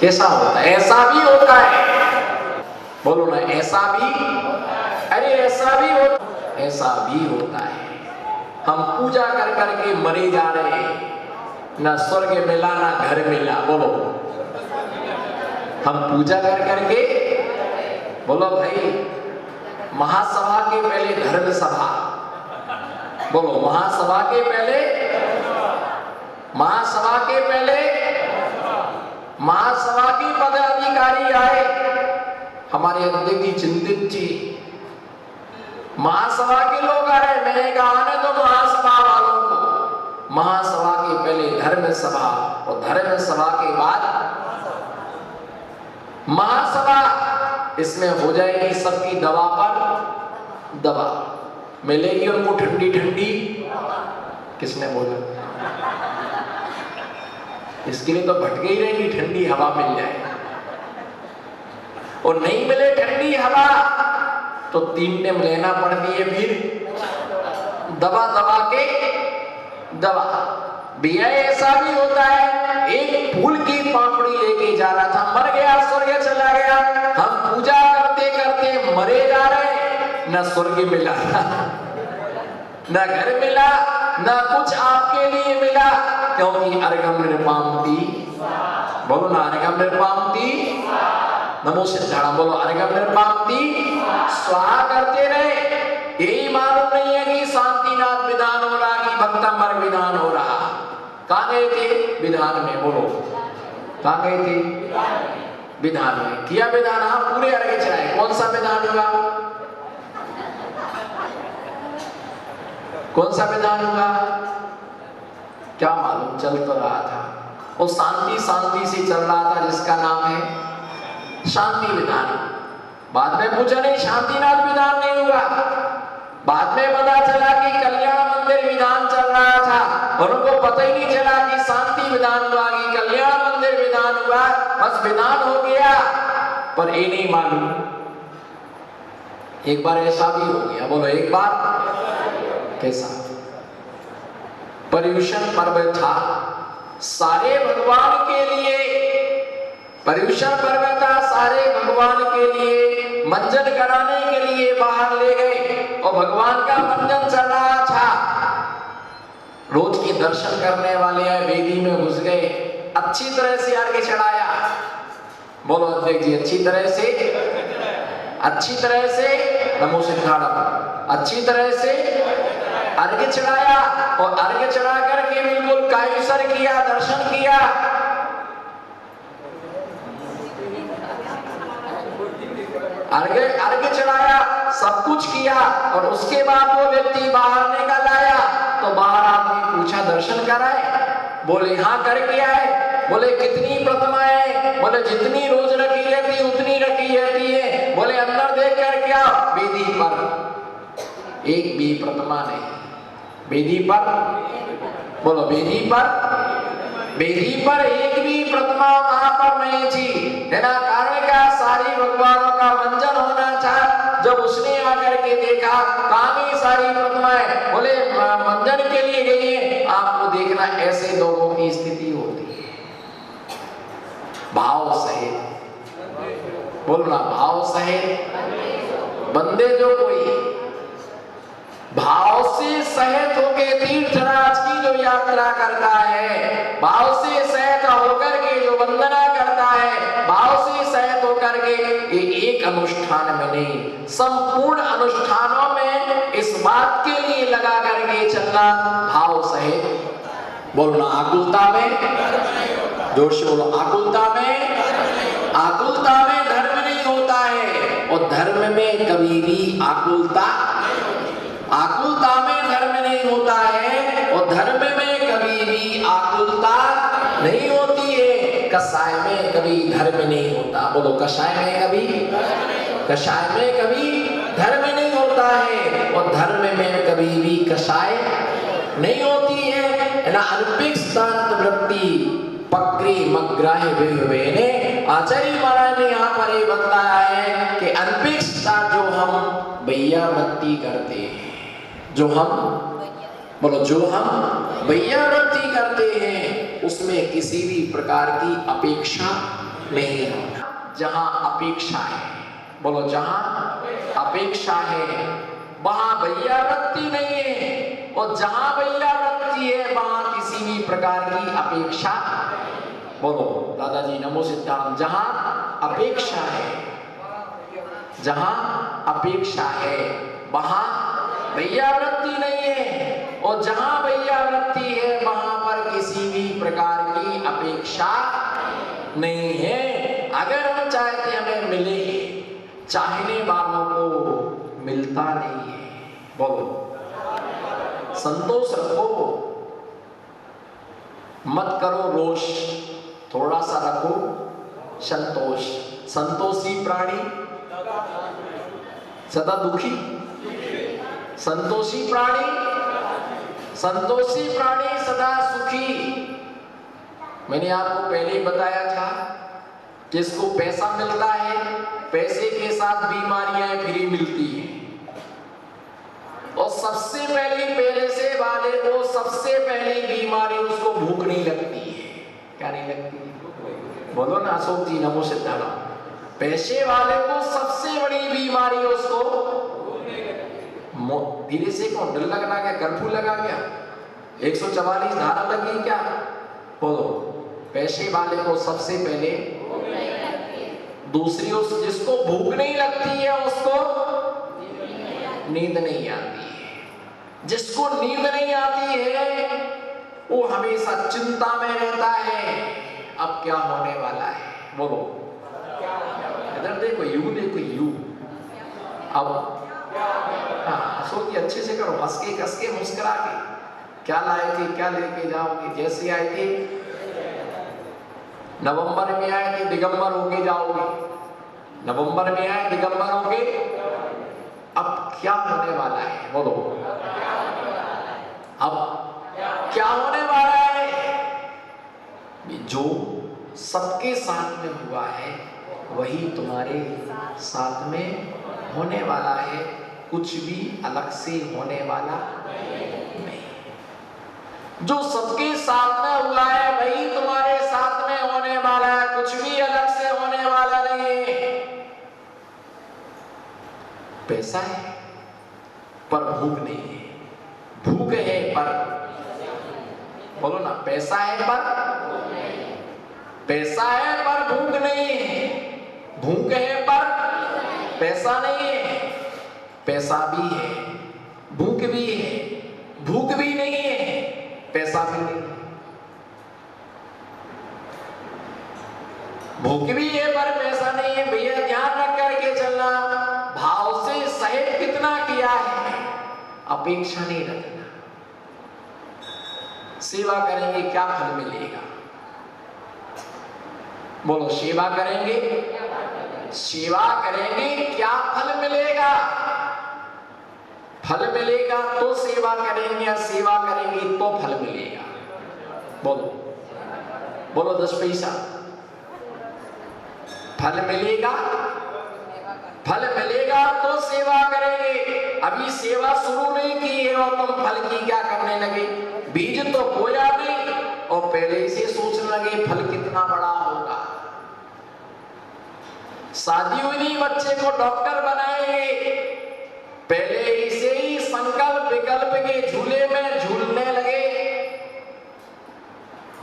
कैसा होता है? ऐसा भी होता है, बोलो ना, ऐसा भी, अरे ऐसा भी होता है। हम पूजा कर करके मरे जा रहे हैं, ना स्वर्ग मिला ना घर मिला। बोलो, हम पूजा कर करके, बोलो भाई, महासभा के पहले धर्म सभा, बोलो महासभा के पहले, महासभा के पहले महासभा के पदाधिकारी आए, हमारे अध्यक्ष जी चिंतित थी, महासभा के लोग आ रहे, मैंने कहा आने दो महासभा वालों को। महासभा के पहले धर्म सभा और धर्म सभा के बाद महासभा, इसमें हो जाएगी सबकी दवा पर दवा, मिलेगी उनको ठंडी ठंडी। किसने बोला? इसके लिए तो भटके ही रहेंगी, ठंडी हवा मिल जाए। और नहीं मिले ठंडी हवा तो 3 टाइम लेना पड़ती है, फिर दवा दवा के दवा। भैया ऐसा भी होता है, एक फूल की पापड़ी लेके जा रहा था, मर गया, स्वर्ग चला गया। हम पूजा करते करते मरे जा रहे, न स्वर्ग मिला, न घर मिला, न कुछ आपके लिए मिला, क्योंकि अर्घम नृपामति, बोलो ना, अर्घम नृपामति, नमो सिद्धाणा, बोलो अर्घम नृपामति स्वाहा करते रहे। यही मालूम नहीं है कि शांतिनाथ विधान हो रहा कि भक्तमर विधान हो रहा। कहाँ गए थे? विधान में। बोलो, कहाँ गए थे? विधान में किया विधान। हाँ, पूरे अर्घ चढ़ाए। कौन सा विधान हुआ? कौन सा विधान हुआ? क्या मालूम, चल तो रहा था वो शांति शांति से चल रहा था, जिसका नाम है शांति विधान। बाद में पूछा नहीं, शांतिनाथ विधान नहीं हुआ। बाद में पता चला कि कल्याण मंदिर विधान चल रहा था, और उनको पता ही नहीं चला कि शांति विधान हुआ कि कल्याण मंदिर विधान हुआ। बस विधान हो गया, पर ये नहीं मालूम एक बार ऐसा भी हो गया। बोलो, एक बार कैसा? पर्युषण पर्व था, सारे भगवान के लिए पर्युषण पर्व था, सारे भगवान के लिए मंजन कराने के लिए बाहर ले गए, और भगवान का मंजन चल रहा था। रोज के दर्शन करने वाले आए, वेदी में घुस गए, अच्छी तरह से अर्घ्य चढ़ाया। बोलो अध्यक्ष जी, अच्छी तरह से, अच्छी तरह से, नमो सिद्धाणा, अच्छी तरह से अर्घ्य चढ़ाया, और अर्घ्य चढ़ा करके बिल्कुल कायसर किया, दर्शन किया। अर्घ्य चढ़ाया, सब कुछ किया, और उसके बाद वो व्यक्ति बाहर निकल आया। तो बाहर आदमी पूछा, दर्शन कराए? बोले हाँ, करके आए। बोले कितनी प्रतिमाएं? बोले जितनी रोज रखी रहती उतनी रखी रहती है। बोले अंदर देख कर क्या? वेदी पर एक भी प्रतिमा नहीं। वेदी पर, बोलो वेदी पर, वेदी पर एक भी प्रतिमा वहां पर नहीं थी। है ना? कारण क्या? सारी भगवानों का मंजन होना था। जब उसने आकर के देखा, कहाँ गई सारी प्रतिमाएं? बोले मंजन के लिए गई है। आपको देखना, ऐसे लोगों की स्थिति होती है, भाव सहित, बोलना भाव सहित। बंदे जो कोई भाव से सहित होकर तीर्थराज की जो यात्रा करता है, भाव से सहित होकर के जो वंदना करता है, भाव से सहित होकर के, ये एक अनुष्ठान में नहीं, संपूर्ण अनुष्ठानों में इस बात के लिए लगा करके चलना, भाव सहित। बोलना आकुलता में, जोर से बोलो, आकुलता में, आकुलता में धर्म नहीं होता है, और धर्म में कभी भी आकुलता, आकुलता में धर्म नहीं होता है, और धर्म में कभी भी आकुलता नहीं होती है। कषाय में कभी धर्म नहीं होता। बोलो, कषाय में कभी, कषाय में कभी धर्म नहीं होता है, और धर्म में कभी भी कषाय नहीं होती है ना। अनपेक्षित वृत्ति पक्री मग्राहे हुए ने आचार्य महाराज ने यहाँ पर ये बताया है कि अनपेक्षित जो हम भैया भक्ति करते हैं, जो हम, बोलो जो हम वैयावृत्ति करते हैं उसमें किसी भी प्रकार की अपेक्षा नहीं है। जहां अपेक्षा है, बोलो जहां अपेक्षा है वहां वैयावृत्ति नहीं है, और जहां वैयावृत्ति है वहां किसी भी प्रकार की अपेक्षा। बोलो दादाजी नमो सिद्धांत। जहां अपेक्षा है, जहां अपेक्षा है वहां वैयावृत्ति नहीं है, और जहां वैयावृत्ति है वहां पर किसी भी प्रकार की अपेक्षा नहीं है। अगर हम चाहते हमें मिले, चाहने वालों को मिलता नहीं है। बोलो संतोष रखो, मत करो रोष, थोड़ा सा रखो संतोष। संतोषी प्राणी सदा दुखी, संतोषी प्राणी, संतोषी प्राणी सदा सुखी। मैंने आपको पहले ही बताया था, जिसको पैसा मिलता है पैसे के साथ बीमारियां फ्री मिलती हैं, और सबसे पहले से वाले को सबसे पहली बीमारी उसको भूख नहीं लगती है। क्या नहीं लगती? बोलो ना अशोक जी नमो सिद्धांत। पैसे वाले को सबसे बड़ी बीमारी उसको धीरे से कौन डर लगना क्या, कर्फ्यू लगा क्या, 144 धारा लगी क्या? बोलो पैसे वाले को सबसे पहले, दूसरी उस जिसको भूख नहीं लगती है उसको नींद नहीं आती है। जिसको नींद नहीं आती है वो हमेशा चिंता में रहता है, अब क्या होने वाला है। बोलो इधर देखो, यू देखो, यू। अब हाँ अशोक जी अच्छे से करो, हंस के कस के मुस्कुरा के। क्या लाए थे, क्या लेके जाओगे? जैसे आए थे नवंबर में आए थे दिगंबर होके जाओगे, नवंबर में आए दिगंबर होके। अब क्या होने वाला है? बोलो अब क्या होने वाला है? जो सबके साथ में हुआ है वही तुम्हारे साथ में होने वाला है, कुछ भी अलग से होने वाला नहीं। जो सबके साथ में हुआ है वही तुम्हारे साथ में होने वाला है, कुछ भी अलग से होने वाला नहीं है। पैसा है पर भूख नहीं है, भूख है पर, बोलो ना पैसा है पर, पैसा है पर भूख नहीं है, भूख है पर पैसा नहीं है। पैसा भी है, भूख भी है, भूख भी नहीं है, पैसा भी नहीं है। भूख भी है पर पैसा नहीं है। भैया ध्यान रख करके चलना, भाव से सहित कितना किया है, अपेक्षा नहीं रखना। सेवा करेंगे क्या फल मिलेगा? बोलो सेवा करेंगे, सेवा करेंगे क्या फल मिलेगा? फल मिलेगा तो सेवा करेंगे, या सेवा करेंगे तो फल मिलेगा? बोलो बोलो 10 पैसा। फल मिलेगा, फल मिलेगा तो सेवा करेंगे। अभी सेवा शुरू नहीं की है और तुम फल की क्या करने लगे? बीज तो बोया नहीं और पहले से सोचने लगे फल कितना बड़ा होगा। शादी हुई नहीं, बच्चे को डॉक्टर बनाएंगे, पहले से ही संकल्प विकल्प के झूले में झूलने लगे।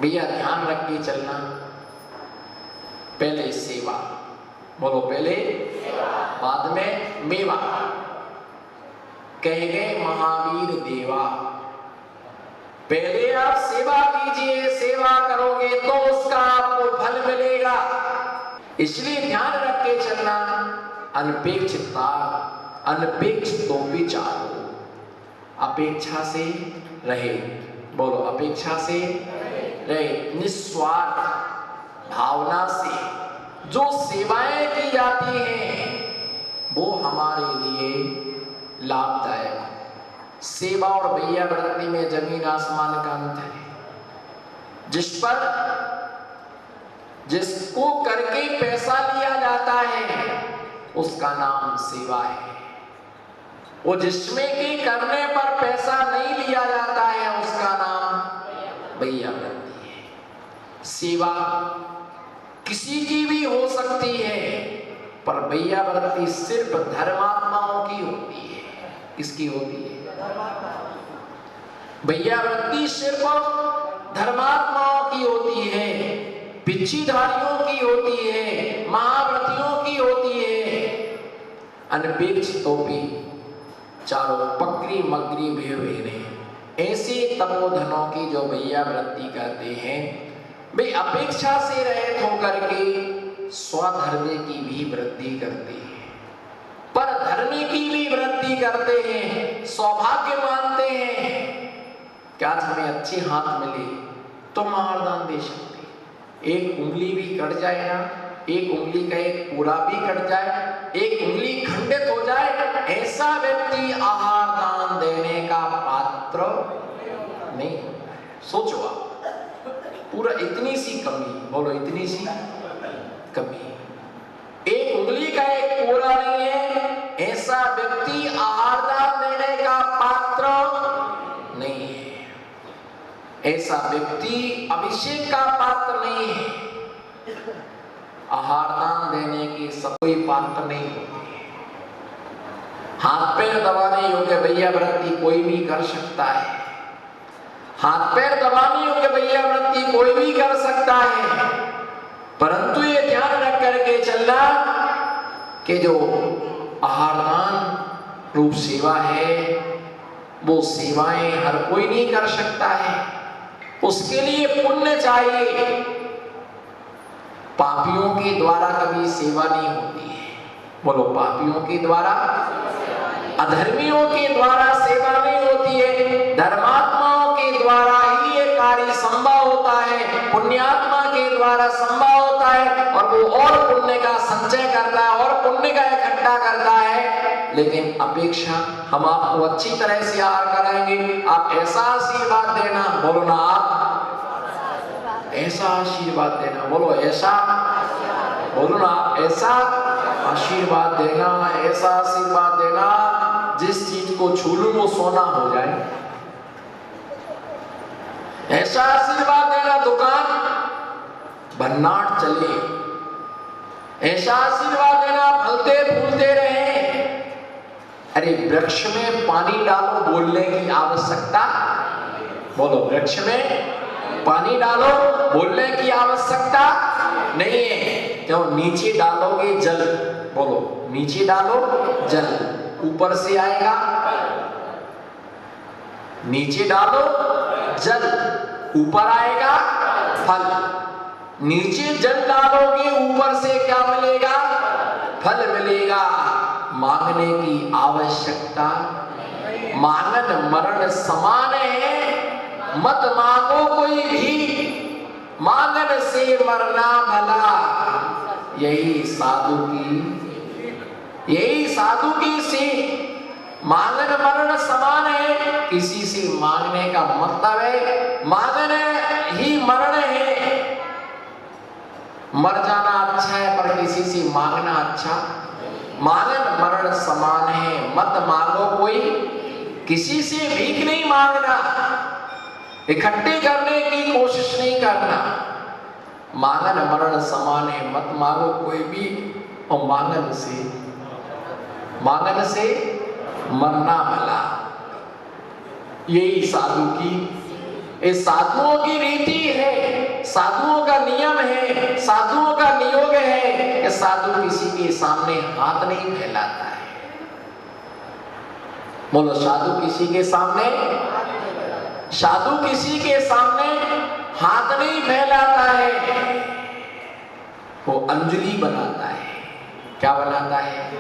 भैया ध्यान रख के चलना, पहले सेवा, बोलो पहले बाद में मेवा। कह गए महावीर देवा, पहले आप सेवा कीजिए, सेवा करोगे तो उसका आपको फल मिलेगा। इसलिए ध्यान रख के चलना, अनपेक्षितता अनपेक्षितो विचारो, अपेक्षा से रहे। बोलो अपेक्षा से रहे, निस्वार्थ भावना से जो सेवाएं की जाती हैं वो हमारे लिए लाभदायक। सेवा और वैयावृत्ति में जमीन आसमान का अंतर है। जिसको करके पैसा लिया जाता है उसका नाम सेवा है। वो जिसमें कि करने पर पैसा नहीं लिया जाता है सेवा किसी की भी हो सकती है, पर भैयावृत्ति सिर्फ धर्मात्माओं की होती है। किसकी होती है? भैयावृत्ति सिर्फ धर्मात्माओं की होती है, पिछीधारियों की होती है, महाव्रतियों की होती है। अनपेक्षित टोपी चारों पकड़ी मकड़ी भेड़े ऐसे तपोधनों की जो भैयावृत्ति करते हैं, वे अपेक्षा से रहित होकर के स्वधर्म की भी वृद्धि करते हैं, पर धर्म की भी वृद्धि करते हैं, सौभाग्य मानते हैं। क्या हमें अच्छे हाथ मिले तो महादान दे सकते। एक उंगली भी कट जाए ना, एक उंगली का एक पूरा भी कट जाए, एक उंगली खंडित हो जाए, ऐसा व्यक्ति आहार दान देने का पात्र नहीं। सोचो आप, पूरा इतनी सी कमी, बोलो इतनी सी कमी, एक उंगली का एक पूरा नहीं है, ऐसा व्यक्ति आहार दान देने का पात्र नहीं है। ऐसा व्यक्ति अभिषेक का पात्र नहीं है। आहार दान देने की सब कोई पात्र नहीं होती है। हाथ पैर दबाने योग्य भैयावृत्ति कोई भी कर सकता है। हाथ पैर दबाने योग्य भैयावृत्ति कोई भी कर सकता है, परंतु ये ध्यान रख करके चलना कि जो आहार दान रूप सेवा है, वो सेवाएं हर कोई नहीं कर सकता है। उसके लिए पुण्य चाहिए। पापियों के द्वारा कभी सेवा नहीं होती है। बोलो, पापियों के द्वारा, अधर्मियों के द्वारा सेवा नहीं होती है। धर्मात्माओं के द्वारा ही ये कार्य संभव होता है, पुण्यात्मा के द्वारा संभव होता है, और वो और पुण्य का संचय करता है और पुण्य का इकट्ठा करता है। लेकिन अपेक्षा हम आपको अच्छी तरह से आहार कराएंगे, आप ऐसा आशीर्वाद देना, बोलो ना, आप ऐसा आशीर्वाद देना, बोलो ऐसा, बोलो ना, आप ऐसा आशीर्वाद देना, ऐसा आशीर्वाद देना, जिस चीज को छू लूं वो सोना हो जाए। ऐसा आशीर्वाद देना दुकान भन्नाट चले। ऐसा आशीर्वाद देना फलते फूलते रहे। अरे वृक्ष में पानी डालो बोलने की आवश्यकता, बोलो, वृक्ष में पानी डालो बोलने की आवश्यकता नहीं है। क्यों? नीचे डालोगे जल, बोलो, नीचे डालो जल, ऊपर से आएगा। नीचे डालो जल, ऊपर आएगा फल। नीचे जल डालोगे, ऊपर से क्या मिलेगा? फल मिलेगा। मांगने की आवश्यकता, मांगन मरण समान है, मत मांगो कोई भी, मांगन से मरना भला। यही साधु की सी मांगन मरण समान है। किसी से मांगने का मतलब है मांगन ही मरण है। मर जाना अच्छा है, पर किसी से मांगना अच्छा। मांगन मरण समान है, मत मांगो कोई, किसी से भीख नहीं मांगना, इकट्ठे करने की कोशिश नहीं करना। मांगन मरण समान है, मत मांगो कोई भी, और मांगन से मरना भला। यही साधु की, इस साधुओं की रीति है, साधुओं का नियम है, साधुओं का नियोग है कि साधु किसी के सामने हाथ नहीं फैलाता है। बोलो, साधु किसी के सामने हाथ नहीं फैलाता है। वो अंजलि बनाता है। क्या बनाता है?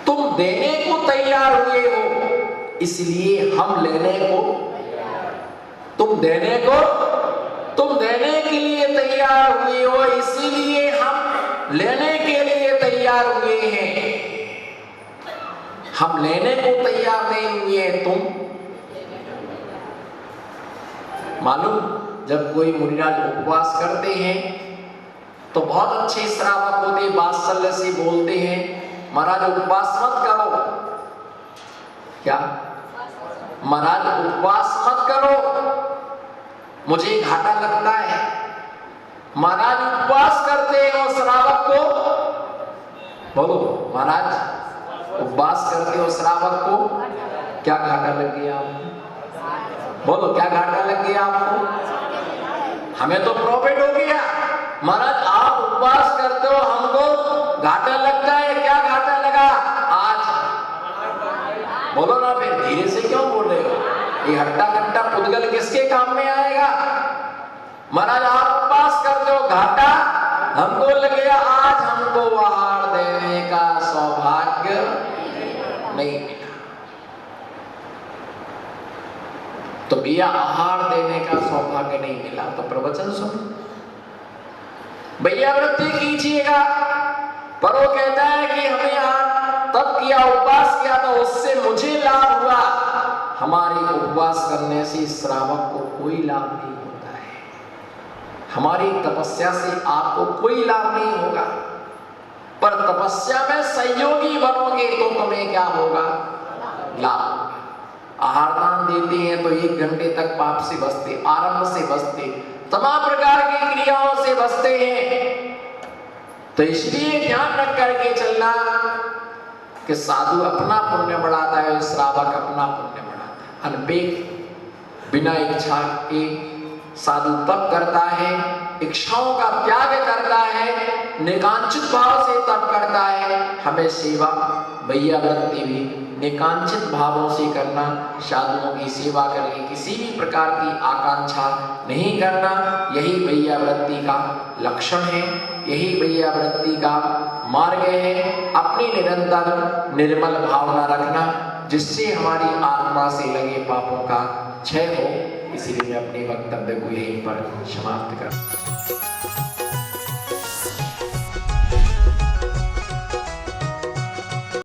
तुम देने को तैयार हुए हो, इसलिए हम लेने को, तुम देने के लिए तैयार हुए हो, इसीलिए हम लेने के लिए तैयार हुए हैं। हम लेने को तैयार नहीं हुए। तुम मालूम, जब कोई मुनिराज उपवास करते हैं तो बहुत अच्छे श्रावक होते, वात्सल्य से बोलते हैं, महाराज उपवास मत करो। क्या? महाराज उपवास मत करो, मुझे घाटा लगता है। महाराज उपवास करते हैं और श्रावक को, बोलो महाराज उपवास करते हो श्रावक को क्या घाटा लग गया आपको? बोलो क्या घाटा लग गया आपको? हमें तो प्रॉफिट हो गया। महाराज आप उपवास करते हो, हमको घाटा लगता है। क्या घाटा लगा आज? बोलो ना, फिर धीरे से क्यों बोल रहे हो? ये हट्टा कट्टा पुद्गल किसके काम में आएगा? महाराज आप उपवास करते हो, घाटा हमको लगेगा। आज हमको आहार देने का सौभाग्य नहीं मिला। तो भैया आहार देने का सौभाग्य नहीं मिला तो प्रवचन सुनो, भैया वृत्ति कीजिएगा। पर वो कहता है कि हमें आज तब किया, उपवास किया तो उससे मुझे लाभ हुआ। हमारी उपवास करने से श्रावक को कोई लाभ नहीं होता है। हमारी तपस्या से आपको कोई लाभ नहीं होगा, पर तपस्या में सहयोगी बनोगे तो तुम्हें क्या होगा? लाभ होगा। आहार दान देते हैं तो 1 घंटे तक पाप से बचते, आरंभ से बचते, तमाम प्रकार की क्रियाओं से बचते हैं। तो इसलिए ध्यान रख करके चलना कि साधु अपना पुण्य बढ़ाता है, श्रावक अपना पुण्य बढ़ाता है। अनपेक्ष बिना इच्छा के साधु तप करता है, इच्छाओं का त्याग करता है, निकांचित भाव से तप करता है। हमें सेवा भैया वृत्ति भी निकांचित भावों से करना, साधुओं की सेवा करके किसी भी प्रकार की आकांक्षा नहीं करना, यही भैया वृत्ति का लक्षण है, यही भैया वृत्ति का मार्ग है। अपनी निरंतर निर्मल भावना रखना, जिससे हमारी आत्मा से लगे पापों का क्षय हो। इसीलिए मैं अपने वक्तव्य को यहीं पर समाप्त कर